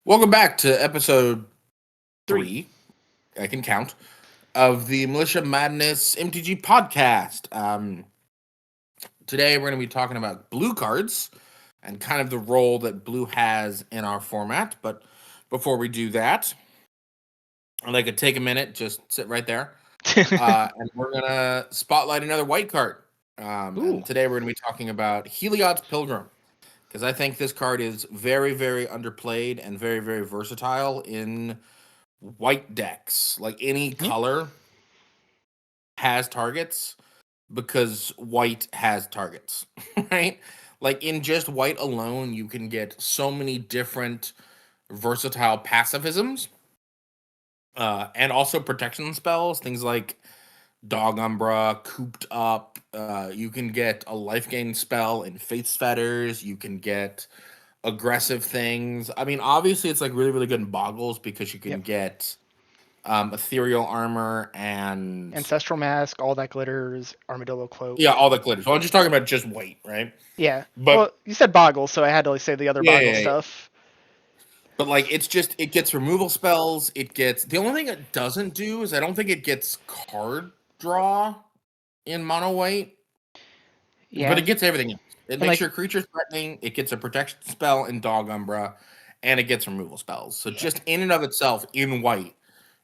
Welcome back to episode Three. 3, I can count, of the Militia Madness MTG podcast. Today we're going to be talking about blue cards and kind of the role that blue has in our format. But before we do that, I'd like to take a minute, just sit right there, and we're going to spotlight another white card. Ooh. And today we're going to be talking about Heliod's Pilgrim, because I think this card is very, very underplayed and very, very versatile in white decks. Like any Yeah. color has targets because white has targets, right? Like in just white alone, you can get so many different versatile pacifisms and also protection spells, things like Dog Umbra, Cooped Up. You can get a life gain spell in Faith's Fetters. You can get aggressive things. I mean, obviously, it's like really, really good in Boggles because you can Yep. get ethereal armor and Ancestral mask, all that glitters, armadillo cloak. yeah, all the glitter. So I'm just talking about just white, right? Yeah. But Well, you said boggle, so I had to say the other yeah, boggle yeah, yeah. stuff. But like it's just it gets removal spells. It gets the only thing it doesn't do is I don't think it gets card draw in mono white, Yeah, but it gets everything else. It and makes like your creature threatening. It gets a protection spell in Dog Umbra, and it gets removal spells. So yeah, just in and of itself, in white,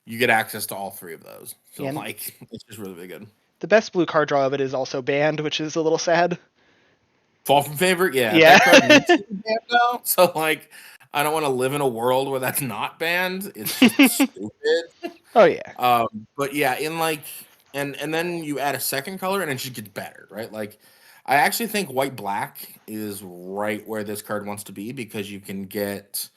you get access to all three of those. So yeah. And like it's just really, really good. the best blue card draw of it is also banned, which is a little sad. Fall from favor, yeah. Yeah. That card needs to be banned now. So like, I don't want to live in a world where that's not banned. It's just stupid. Oh yeah. But yeah, in like, and then you add a second color, and it just gets better, right? Like, I actually think white black is right where this card wants to be because you can get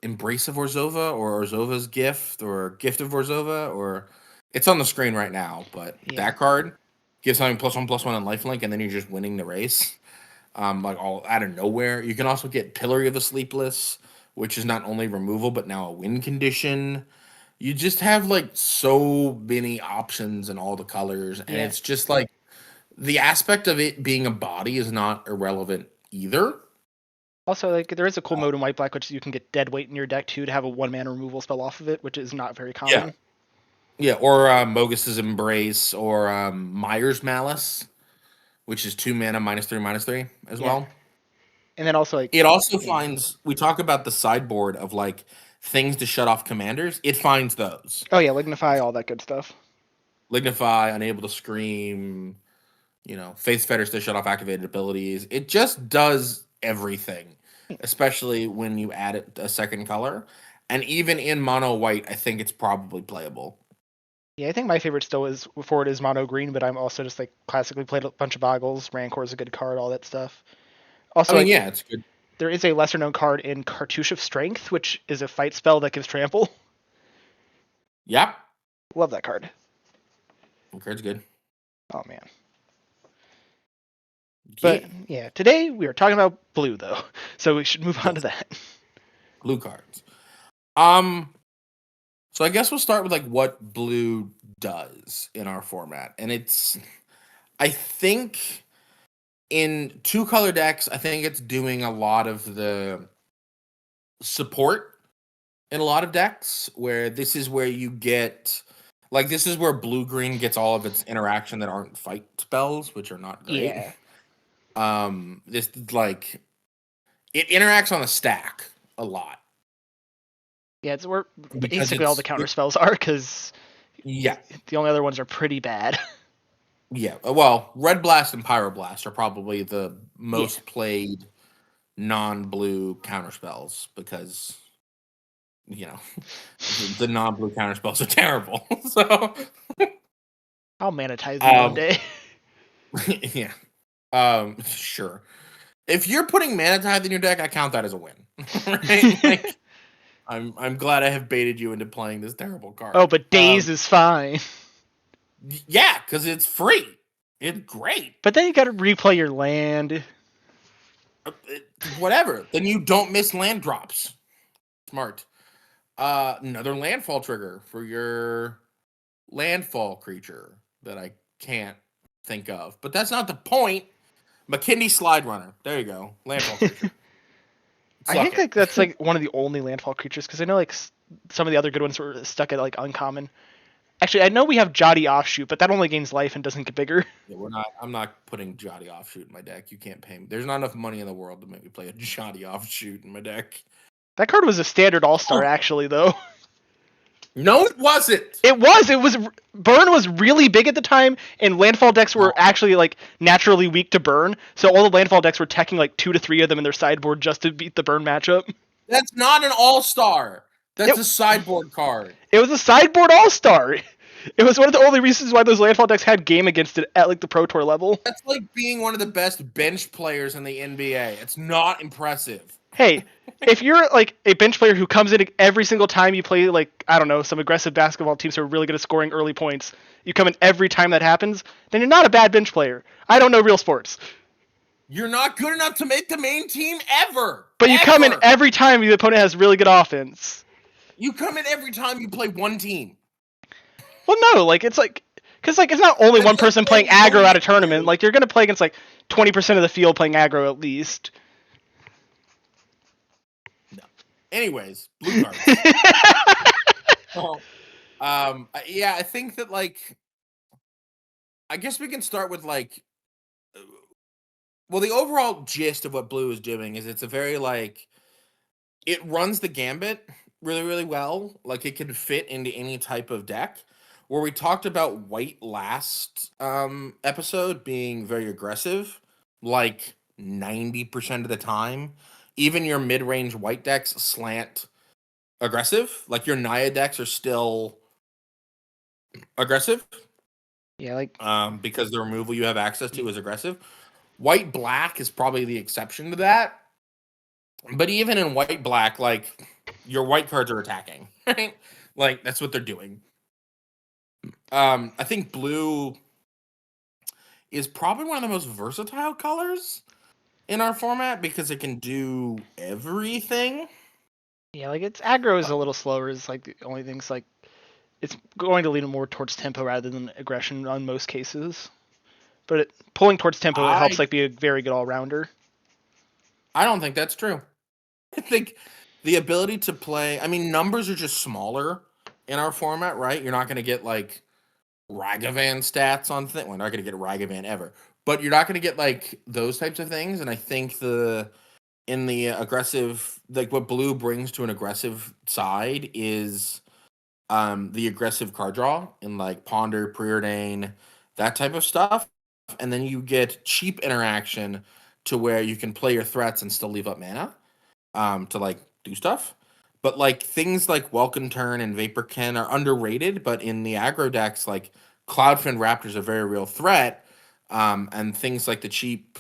Embrace of Orzova or Orzova's Gift or Gift of Orzova, or it's on the screen right now, but Yeah. that card gives something +1/+1 on lifelink, and then you're just winning the race. Like all out of nowhere. You can also get Pillory of the Sleepless, which is not only removal but now a win condition. You just have like so many options in all the colors, and Yeah. it's just like the aspect of it being a body is not irrelevant either. Also, like there is a cool mode in white black, which you can get dead weight in your deck too to have a 1 mana removal spell off of it, which is not very Yeah, common. yeah, or Mogus's Embrace, or Myers Malice, which is 2 mana -3/-3 as Yeah. well. And then also like It also yeah. finds, we talk about the sideboard of like things to shut off commanders. It finds those. Oh yeah, lignify, all that good stuff. Lignify, Unable to Scream, Faith Fetters to shut off activated abilities. It just does everything, especially when you add it a second color. And even in mono white, I think it's probably playable. Yeah, I think my favorite still is for it is mono green, but I'm also just like classically played a bunch of boggles. Rancor is a good card, all that stuff. I Also, mean, like yeah, it's good. there is a lesser known card in Cartouche of Strength, which is a fight spell that gives trample. Yep. Love that card. The card's good. Oh man. Yeah. But yeah, today we are talking about blue though, so we should move on to Yes. that. Blue cards. So I guess we'll start with like what blue does in our format. And I think in two color decks, I think it's doing a lot of the support in a lot of decks, where this is where you get like this is where blue green gets all of its interaction that aren't fight spells, which are not great. Yeah. This like it interacts on the stack a lot Yeah, it's where because basically all the counter spells are, because yeah, the only other ones are pretty bad. yeah. Well, Red Blast and Pyroblast are probably the Yeah. most played non-blue counter spells because you know the non-blue counter spells are terrible. So I'll monetize them one um day. yeah. Sure. If you're putting Mana Tithe in your deck, I count that as a win. Right? Like I'm glad I have baited you into playing this terrible card. Oh, but days is fine. Yeah, because it's free. It's great. But then you got to replay your land. Whatever. Then you don't miss land drops. Smart. Another landfall trigger for your landfall creature that I can't think of. But that's not the point. McKinney Slide Runner. There you go. Landfall creature. I Suck think it. like that's like one of the only landfall creatures because I know like some of the other good ones were stuck at like uncommon. Actually, I know we have Jotty Offshoot, but that only gains life and doesn't get bigger. Yeah, we're not. I'm not putting Jotty Offshoot in my deck. You can't pay me. There's not enough money in the world to make me play a Jotty Offshoot in my deck. That card was a standard All Star actually, though. No, it wasn't. It was. It was. Burn was really big at the time, and landfall decks were actually like naturally weak to burn. So all the landfall decks were teching like 2 to 3 of them in their sideboard just to beat the burn matchup. That's not an all-star. That's It, a sideboard card. it was a sideboard All Star. It was one of the only reasons why those landfall decks had game against it at like the Pro Tour level. That's like being one of the best bench players in the NBA. It's not impressive. Hey, if you're like a bench player who comes in every single time you play like I don't know some aggressive basketball teams who are really good at scoring early points, you come in every time that happens, then you're not a bad bench player. I don't know real sports. You're not good enough to make the main team ever. But you Ever. come in every time the opponent has really good offense. You come in every time you play one team. Well, no, like it's like because like it's not only one person playing aggro at a tournament. Like you're gonna play against like 20% of the field playing aggro at least. No. Anyways, blue cards. Yeah, I think that like, I guess we can start with like, well, the overall gist of what blue is doing is it's a very like, it runs the gambit really, really well. Like it can fit into any type of deck. Where we talked about white last episode being very aggressive, like 90% of the time. Even your mid-range white decks slant aggressive. Like your Naya decks are still aggressive. Yeah, like because the removal you have access to is aggressive. White black is probably the exception to that. But even in white black, like your white cards are attacking, right? Like that's what they're doing. I think blue is probably one of the most versatile colors in our format because it can do everything. yeah, like its aggro is a little slower. Is like the only things like it's going to lean more towards tempo rather than aggression on most cases. But pulling towards tempo it helps like be a very good all rounder. I don't think that's true. I think the ability to play. I mean, numbers are just smaller in our format, right? You're not going to get like Ragavan stats on things. We're not going to get Ragavan ever, but you're not going to get like those types of things. And I think in the aggressive, like what blue brings to an aggressive side is the aggressive card draw in like Ponder, Preordain, that type of stuff. And then you get cheap interaction to where you can play your threats and still leave up mana to like do stuff. But like things like Welcome Turn and Vaporkin are underrated, but in the aggro decks, like Cloudfin Raptor's a very real threat. And things like the cheap,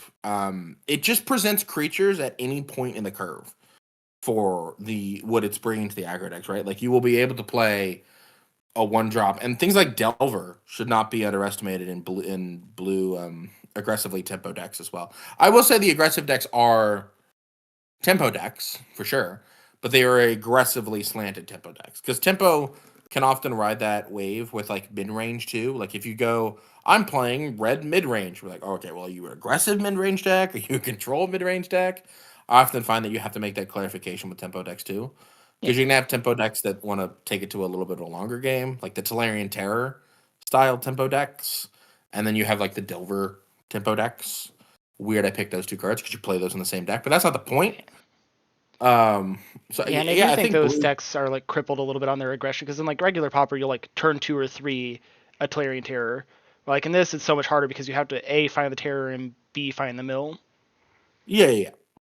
it just presents creatures at any point in the curve for the what it's bringing to the aggro decks, right? Like you will be able to play a one drop, and things like Delver should not be underestimated in blue aggressively tempo decks as well. I will say the aggressive decks are tempo decks for sure, but they are aggressively slanted tempo decks because tempo can often ride that wave with like mid range too. Like if you go, I'm playing red mid range, we're like, oh, okay, well, are you an aggressive mid range deck? Are you a control mid range deck? I often find that you have to make that clarification with tempo decks too, because you can have tempo decks that want to take it to a little bit of a longer game, like the Tolarian Terror style tempo decks, and then you have like the Delver tempo decks. Weird, I picked those two cards because you play those in the same deck, but that's not the point. So Yeah, and I think those decks are like crippled a little bit on their aggression because in like regular Pauper, you'll like turn 2 or 3 a Tolarian Terror. Like in this, it's so much harder because you have to A, find the Terror, and B, find the mill. Yeah.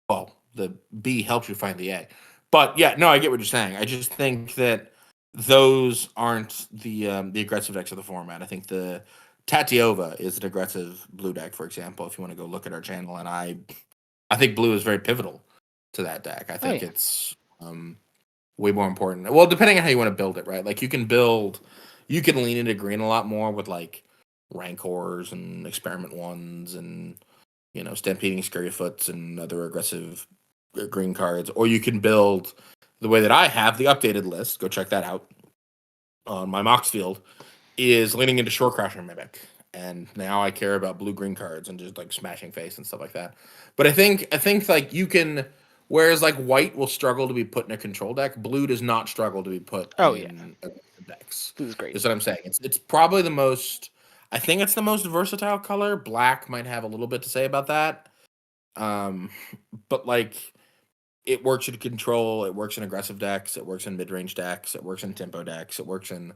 Well, the B helps you find the A. But yeah, no, I get what you're saying. I just think that those aren't the aggressive decks of the format. I think the Tatiova is an aggressive blue deck, for example, if you want to go look at our channel. And I think blue is very pivotal to that deck. I think it's way more important. Well, depending on how you want to build it, right? Like you can lean into green a lot more with like Rancors and Experiment Ones and Stampeding Scurryfoots and other aggressive green cards, or you can build the way that I have the updated list. Go check that out on my Mox field. Is leaning into Shore Crasher Mimic, and now I care about blue green cards and just like smashing face and stuff like that. But I think like you can Whereas like white will struggle to be put in a control deck, blue does not struggle to be put Oh yeah, in aggressive decks. blue's great. Is what I'm saying. It's probably the most. I think it's the most versatile color. Black might have a little bit to say about that. Um, but like it works in control. It works in aggressive decks. It works in mid range decks. It works in tempo decks. It works in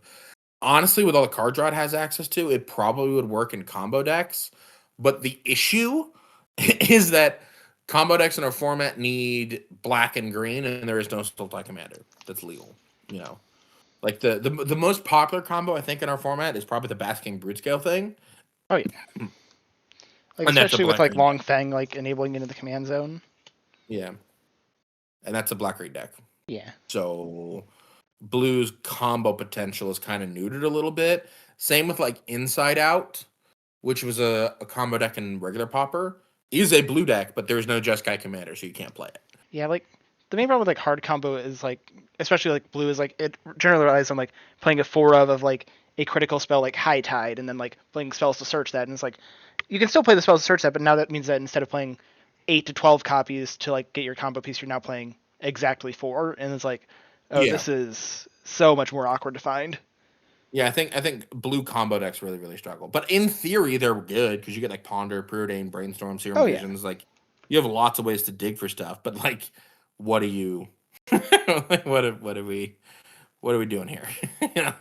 honestly with all the card draw it has access to. It probably would work in combo decks. But the issue is that combo decks in our format need black and green, and there is no Sultai Commander that's legal. You know, like the most popular combo I think in our format is probably the Basking Brute Scale thing, Oh yeah, like and that's a especially with black like green Long deck. Fang like enabling into the command zone. Yeah, and that's a black green deck. Yeah. So blue's combo potential is kind of neutered a little bit. Same with like Inside Out, which was a combo deck in regular Pauper, is a blue deck, but there's no Jeskai Commander, so you can't play it. Yeah, like the main problem with like hard combo is like, especially like blue is like it generally relies on like playing a four of like a critical spell like High Tide, and then like playing spells to search that, and it's like you can still play the spells to search that, but now that means that instead of playing 8 to 12 copies to like get your combo piece, you're now playing exactly four, and it's like, oh, Yeah. this is so much more awkward to find. Yeah, I think blue combo decks really struggle. But in theory, they're good because you get like Ponder, Preordain, Brainstorm, Serum Oh yeah, Visions. Like you have lots of ways to dig for stuff. But like, what do you? What are we doing here? you know,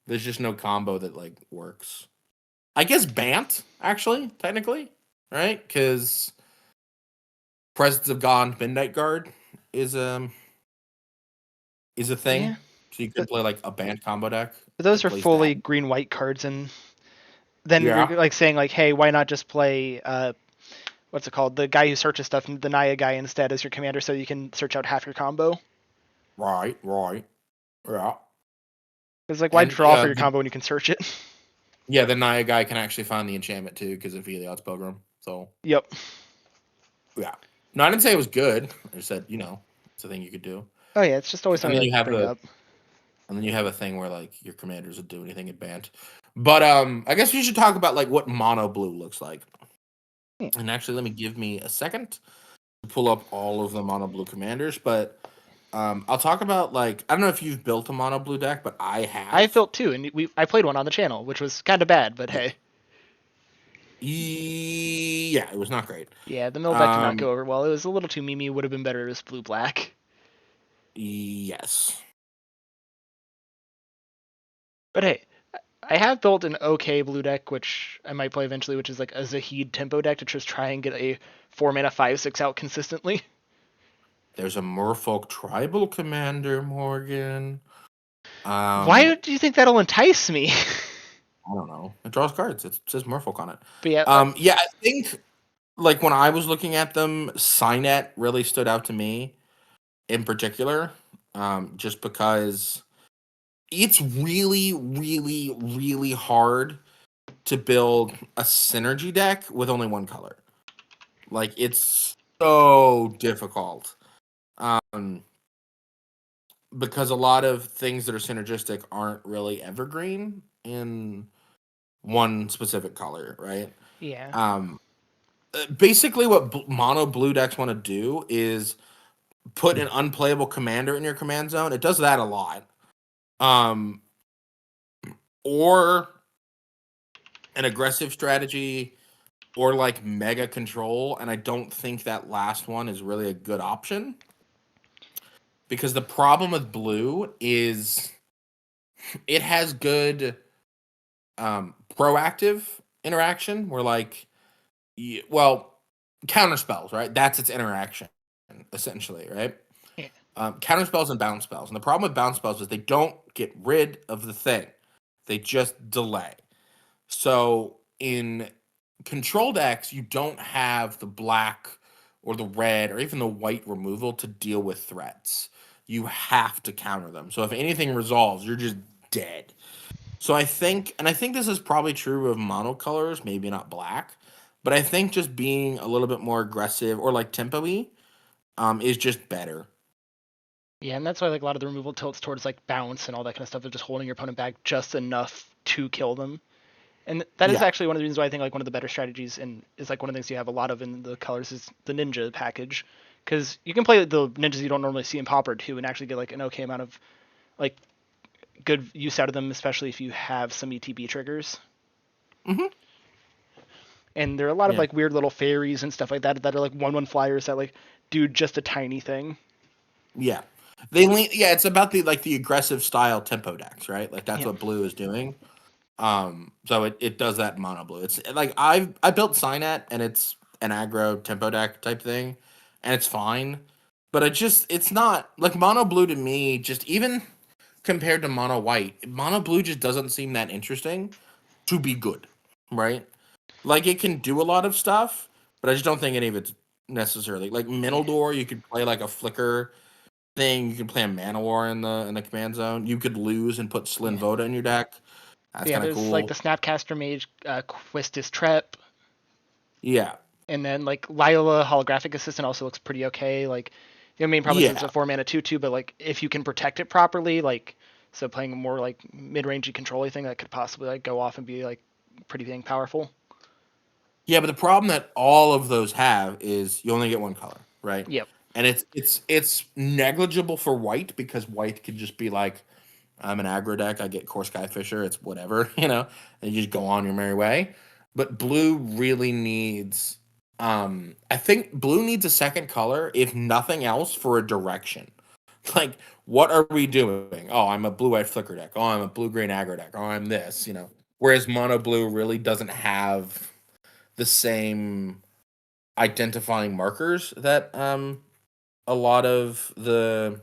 there's just no combo that like works. I guess Bant actually, technically, right? Because Presence of God, Midnight Guard is is a thing. yeah. So you could But play like a Bant combo deck those that are plays that. fully green white cards, and then you're Yeah, like saying like, hey, why not just play what's it called? The guy who searches stuff, the Naya guy instead as your commander, so you can search out half your combo. right, yeah. It's like, why And draw for your combo when you can search it? yeah, the Naya guy can actually find the enchantment too because of Heliod's Pilgrim. So Yep. yeah, no, I didn't say it was good. I just said it's a thing you could do. Oh yeah, it's just always And something then to you like have bring the up. and then you have a thing where like your commanders would do anything in Bant. But I guess we should talk about like what mono blue looks like. Yeah. And actually, let me give me a second to pull up all of the mono blue commanders. But I'll talk about like I don't know if you've built a mono blue deck, but I I've have. built two, and I played one on the channel, which was kind of bad, but hey, Yeah, it was not great. yeah, the mill deck did not Um, go over well. It was a little too memey. Would have been better as blue black. yes. But hey, I have built an okay blue deck, which I might play eventually, which is like a Zahid tempo deck to just try and get a 4 mana 5/6 out consistently. There's a Merfolk tribal commander, Morgan. Why do you think that'll entice me? I don't know. It draws cards. It says Merfolk on it. But yeah, Yeah, I think like when I was looking at them, Signet really stood out to me in particular. Just because it's really hard to build a synergy deck with only one color. Like it's so difficult. Um, because a lot of things that are synergistic aren't really evergreen in one specific color, right? yeah, Um, basically, what mono blue decks want to do is put an unplayable commander in your command zone. It does that a lot. Um, or an aggressive strategy, or like mega control. And I don't think that last one is really a good option because the problem with blue is it has good proactive interaction where like well counter spells, right? That's its interaction essentially, right? yeah, Counter spells and bounce spells, and the problem with bounce spells is they don't get rid of the thing, they just delay. So in control decks you don't have the black or the red or even the white removal to deal with threats. You have to counter them, so if anything resolves you're just dead. So I think this is probably true of monocolors, maybe not black, but I think just being a little bit more aggressive or like tempo-y is just better. yeah, and that's why like a lot of the removal tilts towards like bounce and all that kind of stuff of just holding your opponent back just enough to kill them. And that is Yeah. actually one of the reasons why I think like one of the better strategies and is like one of the things you have a lot of in the colors is the ninja package, because you can play the ninjas you don't normally see in Pauper too, and actually get like an okay amount of like good use out of them, especially if you have some ETB triggers. Hmm. And there are a lot of Yeah. like weird little fairies and stuff like that that are like 1/1 flyers that like do just a tiny thing. Yeah. They lean, yeah, it's about the like the aggressive style tempo decks, right? Like that's Yeah. what blue is doing. So it does that in mono blue. It's like I built Signet and it's an aggro tempo deck type thing, and it's fine. But it's not like mono blue to me, just even compared to mono white, mono blue just doesn't seem that interesting to be good, right? Like it can do a lot of stuff, but I just don't think any of it's necessarily like middle Yeah. door. You could play like a flicker thing. You could play a mana war in the command zone. You could lose and put Slin Yeah. Voda in your deck. That's Yeah, kind of there's like cool. the Snapcaster Mage, Quistis Trep, Yeah. and then like Lila Holographic Assistant also looks pretty okay. Like the main problem is it's Yeah. a 4 mana 2/2, but like if you can protect it properly, like so playing a more like mid-rangey control thing that could possibly like go off and be like pretty dang powerful. Yeah, but the problem that all of those have is you only get one color, right? Yep. And it's negligible for white because white could just be like, I'm an aggro deck, I get Core Sky Fisher, it's whatever, and you just go on your merry way. But blue really needs I think blue needs a second color, if nothing else, for a direction. Like, what are we doing? Oh, I'm a blue-white flicker deck. Oh, I'm a blue-green aggro deck. Oh, I'm this. Whereas mono blue really doesn't have the same identifying markers that a lot of the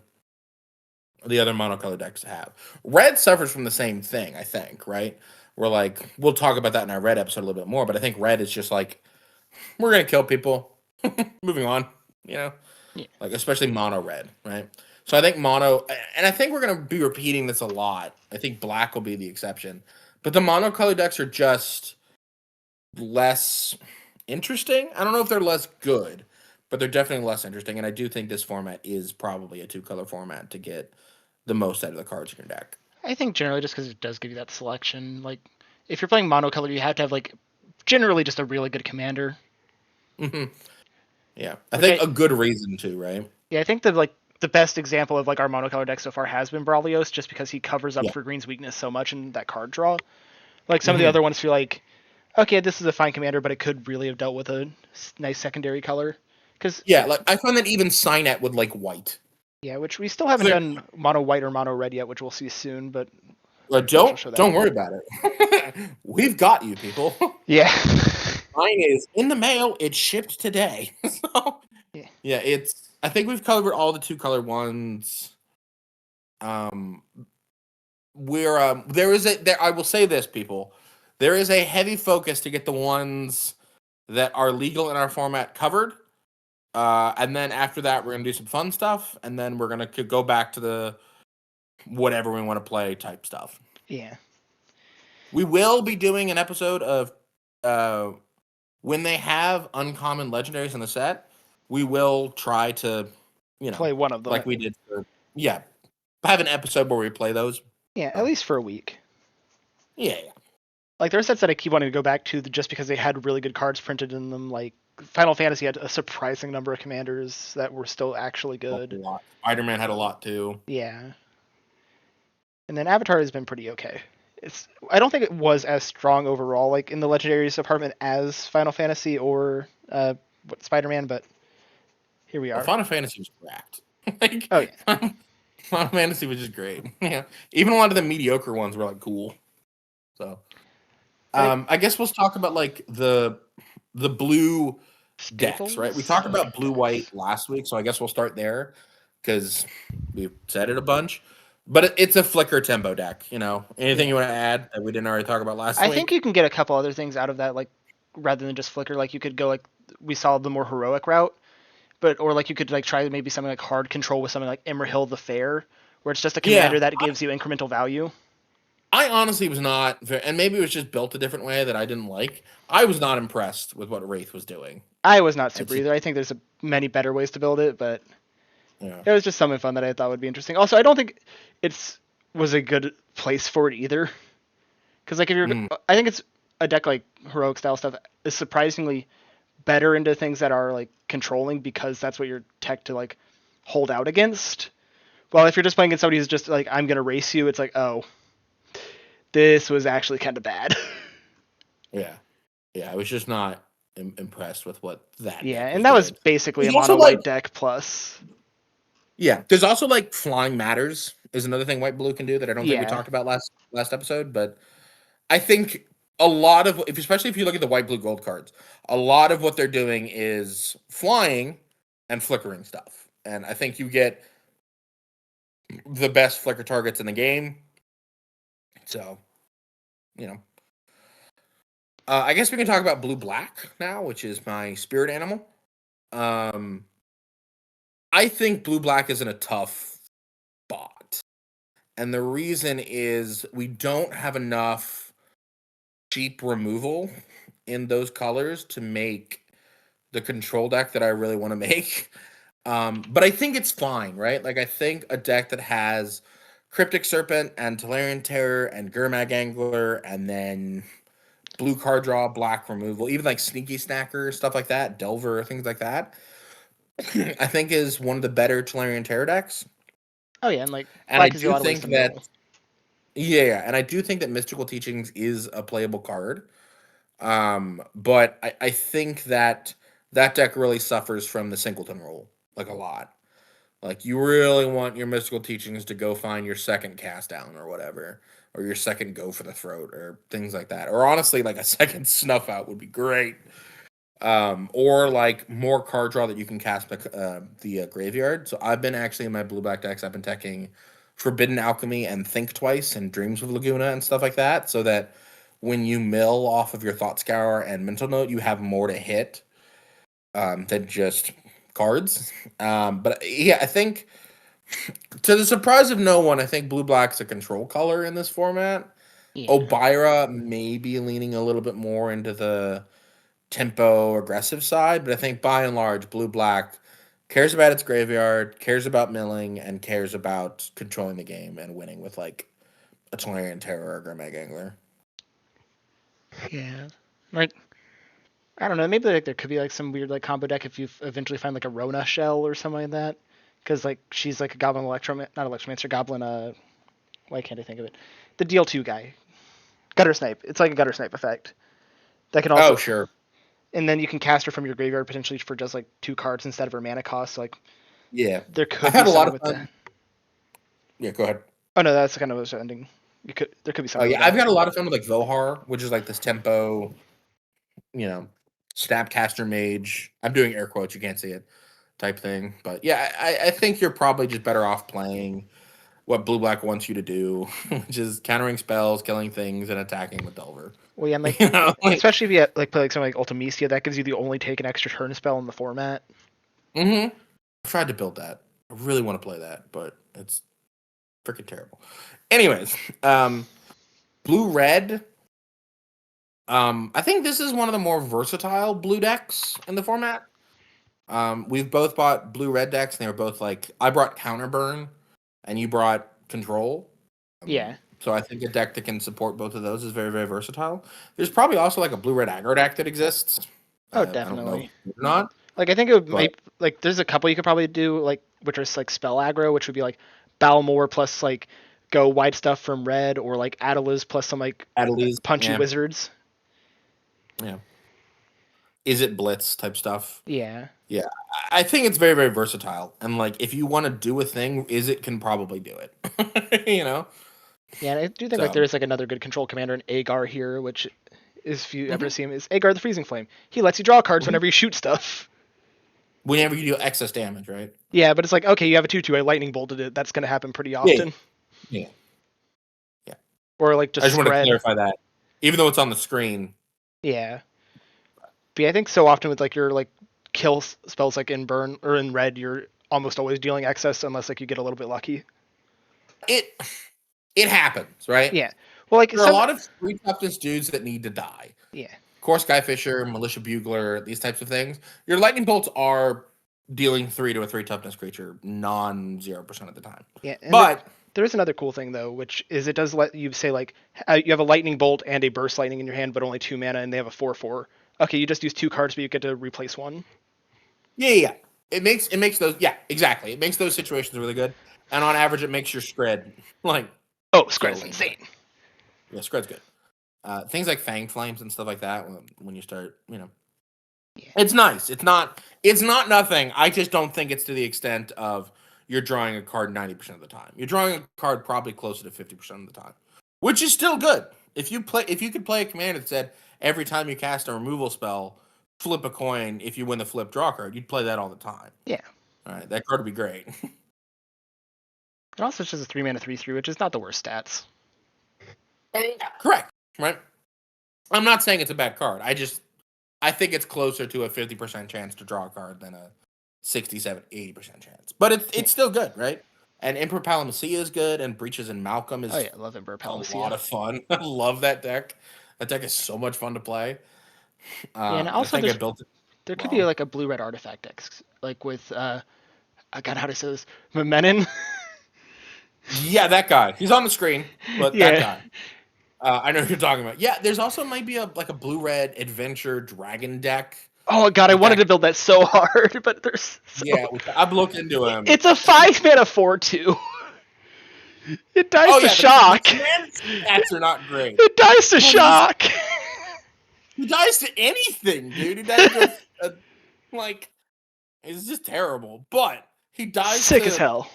other monocolor decks have. Red suffers from the same thing, I think, right? We're like, we'll talk about that in our red episode a little bit more, but I think red is just like, we're gonna kill people. Moving on, you know, Yeah. like especially mono red, right? So I think mono, and I think we're gonna be repeating this a lot. I think black will be the exception, but the monocolor decks are just less interesting. I don't know if they're less good, but they're definitely less interesting. And I do think this format is probably a two color format to get the most out of the cards in your deck. I think generally just because it does give you that selection. Like if you're playing monocolor, you have to have like generally just a really good commander. Hmm. Yeah, I Which think I a good reason to, right? I think that like the best example of like our monocolor deck so far has been Brawlios, just because he covers up Yeah. for Green's weakness so much in that card draw. Like some of the Hmm. other ones feel like, okay, this is a fine commander, but it could really have dealt with a nice secondary color. Because Yeah, like I find that even Signet would like white. yeah, which we still haven't Clear. done mono white or mono red yet, which we'll see soon. But But which will don't show that don't one. worry about it. We've got you, people. Yeah. Mine is in the mail. It shipped today. So Yeah. yeah, it's. I think we've covered all the two color ones. Um, we're there is a there. I will say this, people. There is a heavy focus to get the ones that are legal in our format covered. And then after that, we're gonna do some fun stuff, and then we're gonna go back to the whatever we want to play type stuff. Yeah. We will be doing an episode of uh, when they have uncommon legendaries in the set. We will try to, Play one of them like at we least. did yeah, have an episode where we play those. Yeah, at So, least for a week. yeah, yeah. Like there are sets that I keep wanting to go back to just because they had really good cards printed in them. Like Final Fantasy had a surprising number of commanders that were still actually A good. lot. Spider-Man had a lot too. Yeah. And then Avatar has been pretty okay. I don't think it was as strong overall, like in the legendaries department, as Final Fantasy or Spider-Man, but here we Well, are. Final Fantasy was cracked. Like Oh yeah. Final Fantasy was just great. Yeah, even a lot of the mediocre ones were like cool. So, I think I guess we'll talk about like the blue decks, right? We staples. talked Okay, about blue white decks. last week, so I guess we'll start there because we've said it a bunch. But it's a flicker tempo deck. Anything Yeah. you want to add that we didn't already talk about last I think week? you can get a couple other things out of that, like rather than just flicker. Like you could go like we saw the more heroic route, but or like you could like try maybe something like hard control with something like Imrahil the Fair, where it's just a Yeah, commander that gives you incremental value. I honestly was not, and maybe it was just built a different way that I didn't like. I was not impressed with what Wraith was doing. I was not It super just, either. I think there's many better ways to build it, but yeah. it was just something fun that I thought would be interesting. Also, I don't think it's was a good place for it either, because like if you're, Mm, I think it's a deck like heroic style stuff is surprisingly better into things that are like controlling because that's what you're tech to like hold out against. Well, if you're just playing against somebody who's just like, I'm gonna race you, it's like, oh, this was actually kind of bad. Yeah, yeah. I was just not impressed with what that Yeah, deck was and that was doing. basically There's a also mono like white deck plus. yeah, there's also like flying matters is another thing white blue can do that I don't think we Yeah. talked about last episode, but I think a lot of especially if you look at the white blue gold cards, a lot of what they're doing is flying and flickering stuff. And I think you get the best flicker targets in the game. So, you know. I guess we can talk about blue black now, which is my spirit animal. Um I think blue black is in a tough spot. And the reason is we don't have enough cheap removal in those colors to make the control deck that I really want to make. But I think it's fine, right? Like I think a deck that has Cryptic Serpent and Tolarian Terror and Gurmag Angler and then blue card draw, black removal, even like Sneaky Snacker, stuff like that, Delver, things like that, I think is one of the better Tolarian Terror decks. Oh yeah, and like And I black gives you a do lot of ways think to that mill. yeah, and I do think that Mystical Teachings is a playable card. But I think that that deck really suffers from the singleton rule, like a lot. Like you really want your mystical teachings to go find your second cast down or whatever, or your second go for the throat or things like that. Or honestly, like a second snuff out would be great. Or like more card draw that you can cast the graveyard. So I've been actually in my blue black decks. I've been teching Forbidden Alchemy and Think Twice and Dreams of Laguna and stuff like that, so that when you mill off of your Thought Scour and Mental Note, you have more to hit than just cards. But yeah, I think to the surprise of no one, I think blue black's a control color in this format. Yeah. Obira may be leaning a little bit more into the tempo aggressive side, but I think by and large, blue black cares about its graveyard, cares about milling, and cares about controlling the game and winning with like a Tolarian Terror or Gurmag Angler. Yeah. Like I don't know, maybe like there could be like some weird like combo deck if you eventually find like a Rona shell or something like that, because like she's like a goblin not electromancer, goblin. Why can't I think of it? The deal two guy, gutter snipe. It's like a gutter snipe effect that can Oh, also, sure. and then you can cast her from your graveyard potentially for just like 2 cards instead of her mana cost. So, like Yeah. there I've could be had a lot something of with that. fun. Yeah, go ahead. Oh no, that's kind of what's ending. There could be Oh, something with yeah. I've that. got a lot of fun with like Vohar, which is like this tempo, you know, Snapcaster Mage. I'm doing air quotes, you can't see it type thing. But yeah, I think you're probably just better off playing what blue black wants you to do, which is countering spells, killing things, and attacking with Delver. Well, yeah, and like You know, like especially if you like play like something like Ultimecia, that gives you the only take an extra turn spell in the format. I tried to build that. I really want to play that, but it's freaking terrible. Anyways, blue red. I think this is one of the more versatile blue decks in the format. We've both bought blue red decks, and they were both like I brought Counterburn, and you brought Control. Yeah. So I think a deck that can support both of those is very, very versatile. There's probably also like a blue red aggro deck that exists. Oh, I don't know if definitely. it's or not, Like I think it would but make like there's a couple you could probably do like which are like spell aggro, which would be like Balmor plus like go white stuff from red, or like Atlas plus some like at least, punchy yeah, wizards. yeah. Is it blitz type stuff? Yeah. Yeah, I think it's very, very versatile. And like, if you want to do a thing, is it can probably do it. You know. Yeah, and I do think like So, there is like another good control commander in Agar here, which is if you ever mhm, see him is Agar the Freezing Flame. He lets you draw cards mhm. whenever you shoot stuff. Whenever you do excess damage, right? Yeah, but it's like okay, you have a 2/2, I lightning bolted it. That's gonna happen pretty Yeah, often. yeah, yeah. Or like I just just wanted to spread. clarify that, even though it's on the screen. Yeah. But yeah, I think so often with like your like kill spells like in burn or in red, you're almost always dealing excess unless like you get a little bit lucky. It it happens, right? Yeah. Well, like There are a some. lot of free toughness dudes that need to die. Yeah. Core Skyfisher, Militia Bugler, these types of things. Your lightning bolts are dealing 3 to a 3 toughness creature non 0% of the time. Yeah, and But there is another cool thing though, which is it does let you say like you have a lightning bolt and a burst lightning in your hand, but only 2 mana, and they have a 4/4. Okay, you just use 2 cards, but you get to replace one. Yeah. It makes those exactly. It makes those situations really good, and on average, it makes your spread like Oh, Scred's killing. insane. Yeah, spread's good. Things like Fang Flames and stuff like that. When you start, Yeah. it's nice. It's not. It's not nothing. I just don't think it's to the extent of you're drawing a card 90% of the time. You're drawing a card probably closer to 50% of the time, which is still good. If you could play a command that said every time you cast a removal spell, flip a coin. If you win the flip, draw card. You'd play that all the time. Yeah. All right, that card would be great. It also just a 3-mana 3/3, which is not the worst stats. Correct. Right. I'm not saying it's a bad card. I think it's closer to a 50% chance to draw a card than a 67, 80% chance. But it's still good, right? And Emperor Palimacia is good, and Breaches and Malcolm Oh is yeah, I love Emperor a Palimacia. lot of fun. I love that deck. That deck is so much fun to play. Yeah, and I also think I built it there could be well. like a blue red artifact decks, like with I got how to say this, Memenin. Yeah, that guy. He's on the screen, but that Yeah. guy. I know who you're talking about. Yeah, there's also might be a blue red adventure dragon deck Oh god, I with wanted that. to build that so hard, but there's Yeah, I've looked into him. it's a 5-mana 4/2. It dies Oh to yeah, the shock. command stats are not great. It dies to Well, shock. he dies to anything, dude. He dies to like it's just terrible. But he dies Sick as to hell.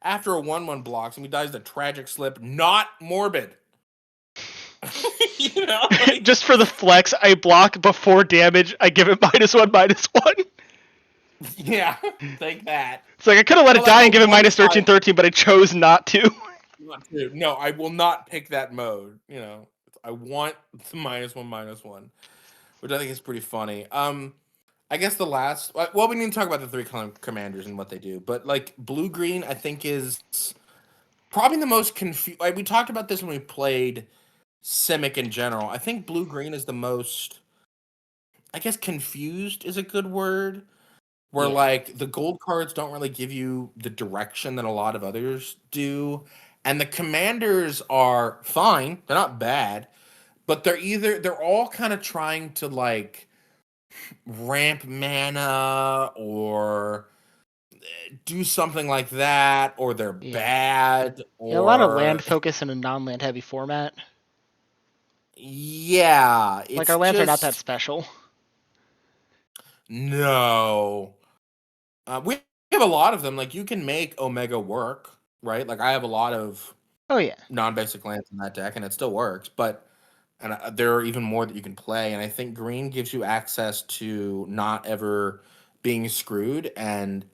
after a 1/1 blocks him. He dies to tragic slip, not morbid. Like Just for the flex, I block before damage. I give it -1/-1. yeah, take that. It's like I could have let Or it like die a and give it 1/5. -13/13, but I chose not to. Not to. No, I will not pick that mode. I want the -1/-1, which I think is pretty funny. I guess the last. Well, we need to talk about the three commanders and what they do. But like blue green, I think is probably the most confused. Like, we talked about this when we played Simic in general. I think blue green is the most. I guess confused is a good word. Where Yeah. like the gold cards don't really give you the direction that a lot of others do, and the commanders are fine. They're not bad, but they're all kind of trying to like ramp mana or do something like that, or they're Yeah. bad, Yeah, a lot of or land focus in a non-land heavy format. yeah, Like it's our lands are not that just special. no. We have a lot of them. Like you can make Omega work, right? Like I have a lot of Oh yeah. non-basic lands in that deck, and it still works. But there are even more that you can play, and I think green gives you access to not ever being screwed, and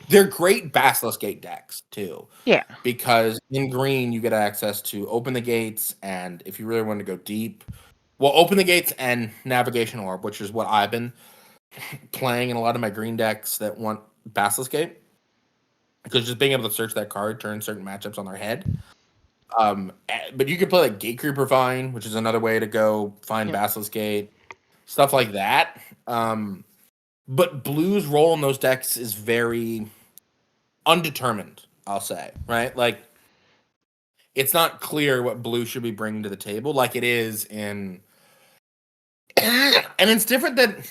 they're great Basilisk Gate decks too, Yeah. because in green you get access to open the gates, and if you really want to go deep, well, open the gates and navigation orb, which is what I've been playing in a lot of my green decks that want Basilisk Gate, because just being able to search that card turns certain matchups on their head. But you could play like Gatecreeper Vine, which is another way to go find Yep. Basilisk Gate, stuff like that. But Blue's role in those decks is very undetermined, I'll say, right? Like, it's not clear what Blue should be bringing to the table, like it is in. And it's different than.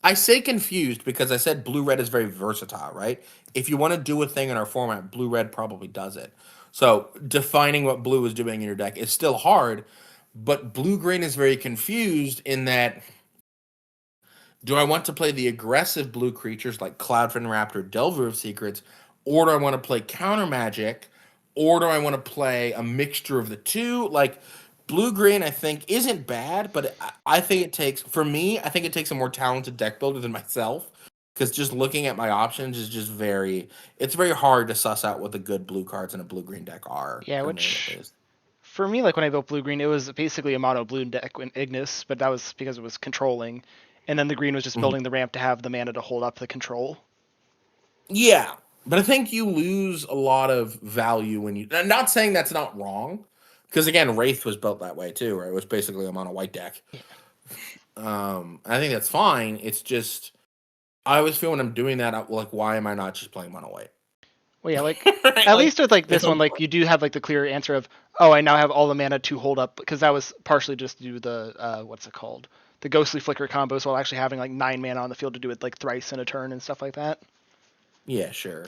I say confused because I said blue red is very versatile, right? If you want to do a thing in our format, blue red probably does it. So defining what blue is doing in your deck is still hard, but blue green is very confused in that do I want to play the aggressive blue creatures like Cloudfin Raptor, Delver of Secrets, or do I want to play counter magic, or do I want to play a mixture of the two? Like blue green, I think isn't bad, but I think it takes for me. I think it takes a more talented deck builder than myself because just looking at my options is just it's very hard to suss out what the good blue cards in a blue green deck are Yeah, for me at which least. for me, like when I built blue green, it was basically a mono blue deck in Ignis, but that was because it was controlling, and then the green was just Mhm. building the ramp to have the mana to hold up the control. Yeah, but I think you lose a lot of value when you. I'm not saying that's not wrong, because again, Wraith was built that way too, right? It was basically a mono white deck. Yeah. I think that's fine. It's just I always feel when I'm doing that, like, why am I not just playing mono white? Well, yeah, like Right? at Like, least with like there's this no one, like point. you do have like the clear answer of, oh, I now have all the mana to hold up, because that was partially just to do the what's it called, the ghostly flicker combos, while actually having like 9 mana on the field to do it like thrice in a turn and stuff like that. Yeah, sure.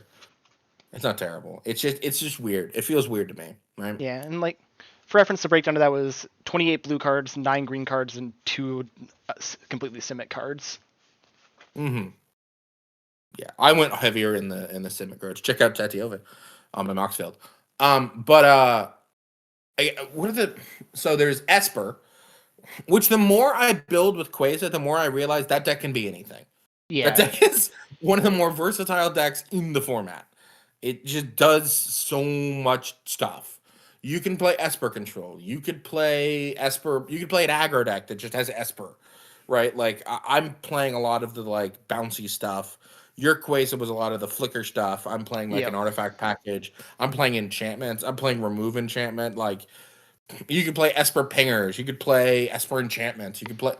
It's not terrible. It's just weird. It feels weird to me, right? Yeah, and like for reference, the breakdown of that was 28 blue cards, 9 green cards, and 2 completely simic cards. Mm-hmm. Yeah, I went heavier in the Simic Grudge. Check out Tatiova, in Moxfield. But what are the so there's Esper, which the more I build with Quasar, the more I realize that deck can be anything. That Yeah, deck is one of the more versatile decks in the format. It just does so much stuff. You can play Esper control. You could play Esper. You could play an aggro deck that just has Esper, right? Like I'm playing a lot of the like bouncy stuff. Your Quasar was a lot of the flicker stuff. I'm playing like yep. an artifact package. I'm playing enchantments. I'm playing remove enchantment. Like you could play Esper pingers. You could play Esper enchantments. You could play.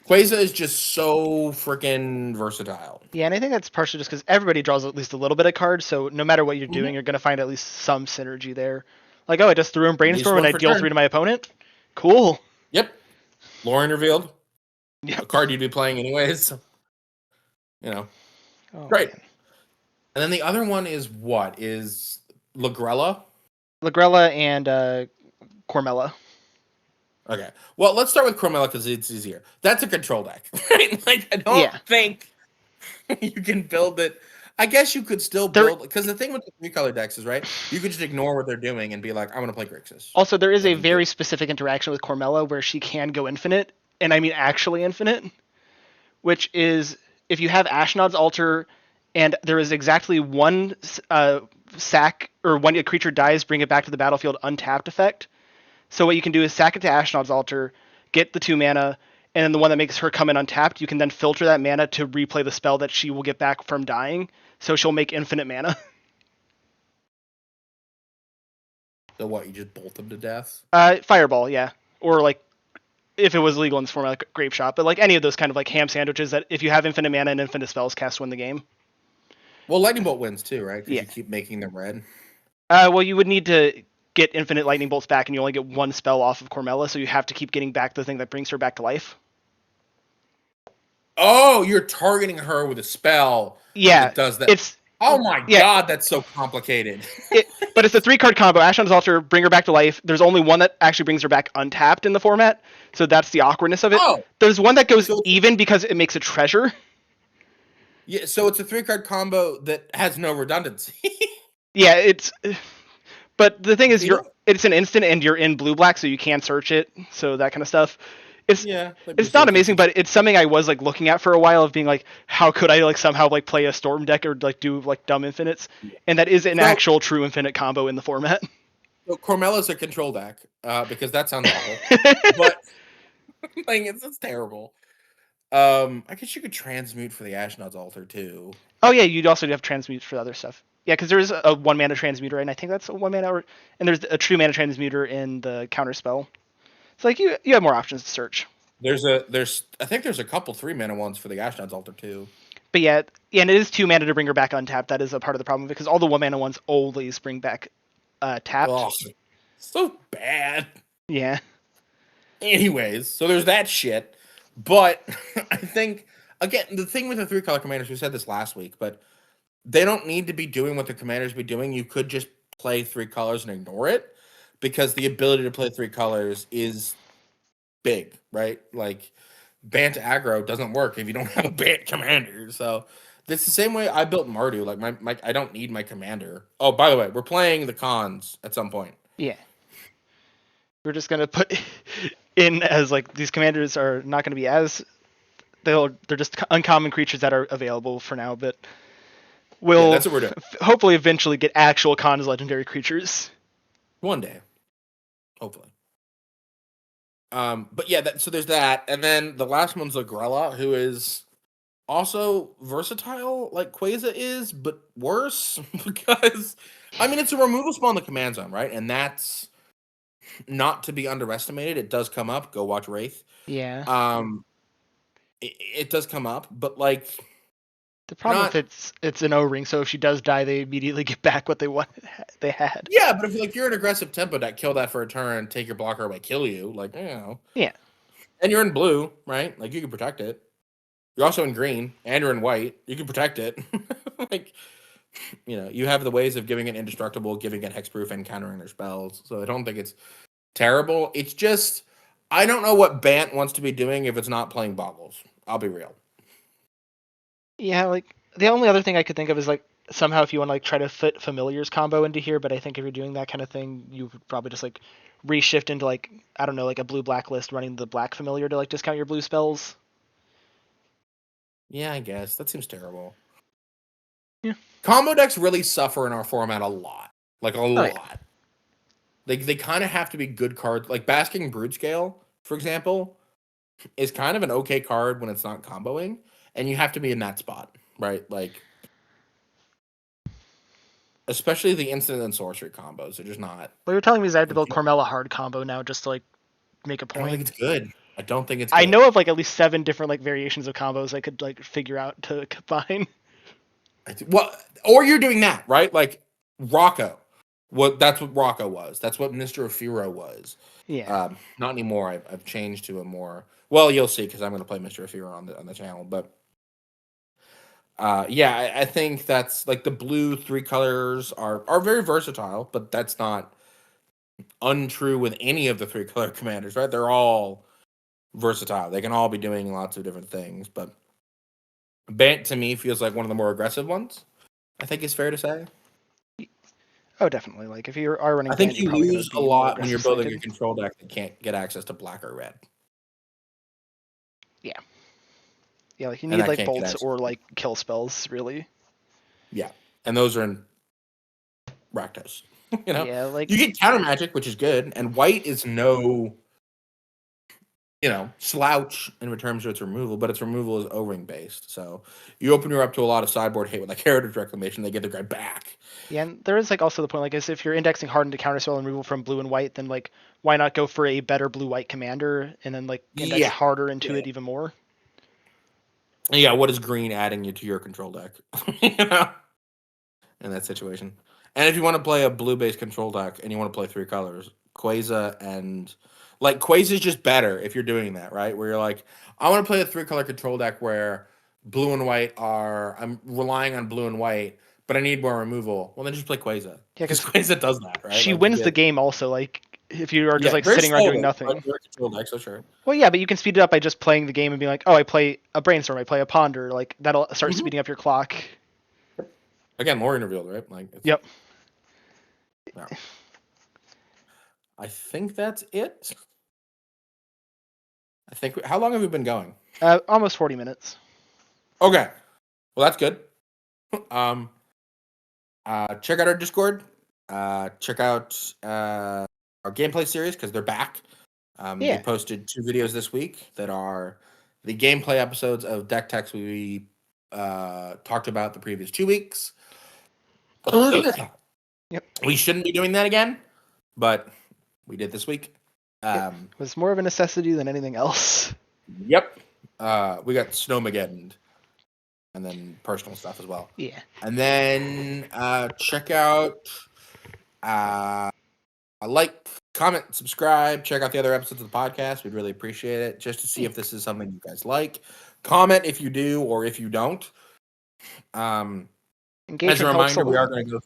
Quasar is just so freaking versatile. Yeah, and I think that's partially just because everybody draws at least a little bit of cards, so no matter what you're Mhm. doing, you're gonna find at least some synergy there. Like, oh, I just threw in At least brainstorm and one I per deal turn. 3 to my opponent. Cool. Yep. Lauren revealed a Yep. card you'd be playing anyways. So, you know, Oh great. man. And then the other one is what is Lagrella? Lagrella and Cormella. Okay. Well, let's start with Chromella because it's easier. That's a control deck, right? Like I don't Yeah. think you can build it. I guess you could still There build because the thing with the three color decks is right. You could just ignore what they're doing and be like, I'm gonna play Grixis. also there is a Like you could. very specific interaction with Cormella where she can go infinite, and I mean actually infinite, which is if you have Ashnod's Altar and there is exactly one sack, or when a creature dies, bring it back to the battlefield untapped effect. So what you can do is sack it to Ashnod's Altar, get the 2 mana, and then the one that makes her come in untapped, you can then filter that mana to replay the spell that she will get back from dying. So she'll make infinite mana. So what? You just bolt them to death. Fireball, yeah, or like if it was legal in this format, like Grape Shot, but like any of those kind of like ham sandwiches that if you have infinite mana and infinite spells cast, win the game. Well, Lightning Bolt wins too, right? Because Yeah. you keep making them red. Well, you would need to get infinite lightning bolts back, and you only get one spell off of Cormella, so you have to keep getting back the thing that brings her back to life. Oh, you're targeting her with a spell Yeah, that does that. it's Oh my yeah, god, that's so complicated. but it's a 3 card combo. Ashnod's Altar, bring her back to life. There's only one that actually brings her back untapped in the format, so that's the awkwardness of it. Oh, There's one that goes so it's, even because it makes a treasure. yeah, so it's a three-card combo that has no redundancy. Yeah, it's. But the thing is, They don't. it's an instant, and you're in blue black, so you can search it. So that kind of stuff. It's Yeah, that'd be it's not silly amazing, features. but it's something I was like looking at for a while of being like, how could I like somehow like play a storm deck or like do like dumb infinites, and that is an So, actual true infinite combo in the format. so Cormella's a control deck because that sounds awful, but like it's terrible. I guess you could transmute for the Ashnod's Altar too. Oh yeah, you'd also have transmute for other stuff. Yeah, because there is a 1 mana transmuter, and I think that's a 1 mana, and there's a 2 mana transmuter in the counter spell. It's like you have more options to search. There's I think there's a couple 3 mana ones for the Ashnod's Altar too. But yeah, and it is 2 mana to bring her back untapped. That is a part of the problem because all the 1 mana ones always bring back tapped. Oh, so bad. Yeah. Anyways, so there's that shit. But I think again the thing with the three color commanders, we said this last week, but they don't need to be doing what the commanders be doing. You could just play three colors and ignore it because the ability to play three colors is big, right? Like Bant aggro doesn't work if you don't have a Bant commander. So it's the same way I built Mardu. Like my I don't need my commander. Oh, by the way, we're playing the cons at some point. Yeah. We're just gonna put in as like these commanders are not gonna be as they're just uncommon creatures that are available for now, but Yeah, we'll that's what we're doing. hopefully eventually get actual cons legendary creatures. One day, hopefully. But yeah, so there's that, and then the last one's Lagrella, who is also versatile like Quasar is, but worse because I mean it's a removal spell in the command zone, right? And that's not to be underestimated. It does come up. Go watch Wraith. Yeah. Um, it does come up, but like The problem with Not it's an O-ring, so if she does die, they immediately get back what they had. Yeah, but if like you're an aggressive tempo deck, kill that for a turn, take your blocker away, kill you, like Yeah. and you're in blue, right? Like you can protect it. You're also in green, and you're in white. You can protect it. Like you have the ways of giving it indestructible, giving it hexproof, and countering their spells. So I don't think it's terrible. It's just I don't know what Bant wants to be doing if it's not playing Boggles. I'll be real. Yeah, like the only other thing I could think of is like somehow if you want to like try to fit familiars combo into here, but I think if you're doing that kind of thing, you would probably just like reshift into like I don't know, like a blue black list running the black familiar to like discount your blue spells. Yeah, I guess that seems terrible. Yeah. Combo decks really suffer in our format a lot, like a Oh, yeah. lot. They kind of have to be good cards. Like Basking Broodscale, for example, is kind of an okay card when it's not comboing, and you have to be in that spot, right? Like, especially the instant and sorcery combos. They're just not. What you're telling me is I have to Like, build Carmella hard combo now just to like make a I don't think point. it's good. I don't think it's I good. know of like at least 7 different like variations of combos I could like figure out to combine. Well, or you're doing that, right? Like Rocco. That's what Rocco was. That's what Mr. Afiro was. Yeah. Not anymore. I've changed to a more. Well, you'll see because I'm going to play Mr. Afiro on the channel. But yeah, I think that's like the blue 3 colors are very versatile, but that's not untrue with any of the 3 color commanders, right? They're all versatile. They can all be doing lots of different things, but Bant to me feels like one of the more aggressive ones. I think it's fair to say. Oh, definitely. Like if you are running I think Band, you're you probably going to lose a be more lot when you're aggressive building a sided. control deck that can't get access to black or red, Yeah. Yeah, like you and need that like can't get bolts access. or like kill spells, really. Yeah, and those are in Rakdos. Yeah, like You get counter magic, which is good, and white is no slouch in terms of its removal, but its removal is O-ring based. So you open her up to a lot of sideboard hate with like Heritage Reclamation, they get the guy back. yeah, and there is like also the point like is if you're indexing hard into counterspell and removal from blue and white, then like why not go for a better blue white commander and then like index Yeah. harder into Yeah. it even more? Yeah, what is green adding you to your control deck? you know? In that situation. And if you want to play a blue based control deck and you want to play 3 colors, Quasar and like Quasar is just better if you're doing that, right? Where you're like, I want to play a 3 color control deck where blue and white I'm relying on blue and white, but I need more removal. Well, then just play Quasar. Yeah, Because because Quasar does that, right? she Like you wins the get game also. Like if you are just yeah, like very sitting around doing slowly, but nothing. you're a control deck, so sure. Well, yeah, but you can speed it up by just playing the game and being like, oh, I play a brainstorm, I play a ponder. Like that'll start Mhm. speeding up your clock. Again, Lorien revealed, right? Like Yep. yeah. I think that's it. I think how long have we been going? Almost 40 minutes. Okay. Well, that's good. Um, check out our Discord. Check out our gameplay series because they're back. They Yeah. posted 2 videos this week that are the gameplay episodes of deck techs we talked about the previous 2 weeks. Yep. We shouldn't be doing that again, but we did this week. It was more of a necessity than anything else. Yep. We got Snowmageddon and then personal stuff as well. Yeah. And then check out like, comment, subscribe, check out the other episodes of the podcast. We'd really appreciate it just to see if this is something you guys like. Comment if you do or if you don't. As Engagement a helps a reminder, we are lot. going to go.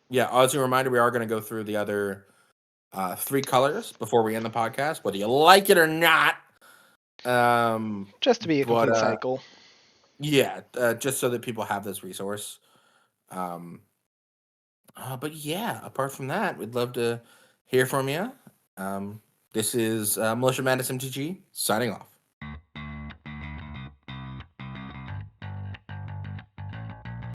Yeah, as a reminder, we are going to go through the other 3 colors before we end the podcast, whether you like it or not. Just to be a complete cycle. Yeah, just so that people have this resource. But yeah, apart from that, we'd love to hear from you. This is Militia Madness MTG signing off.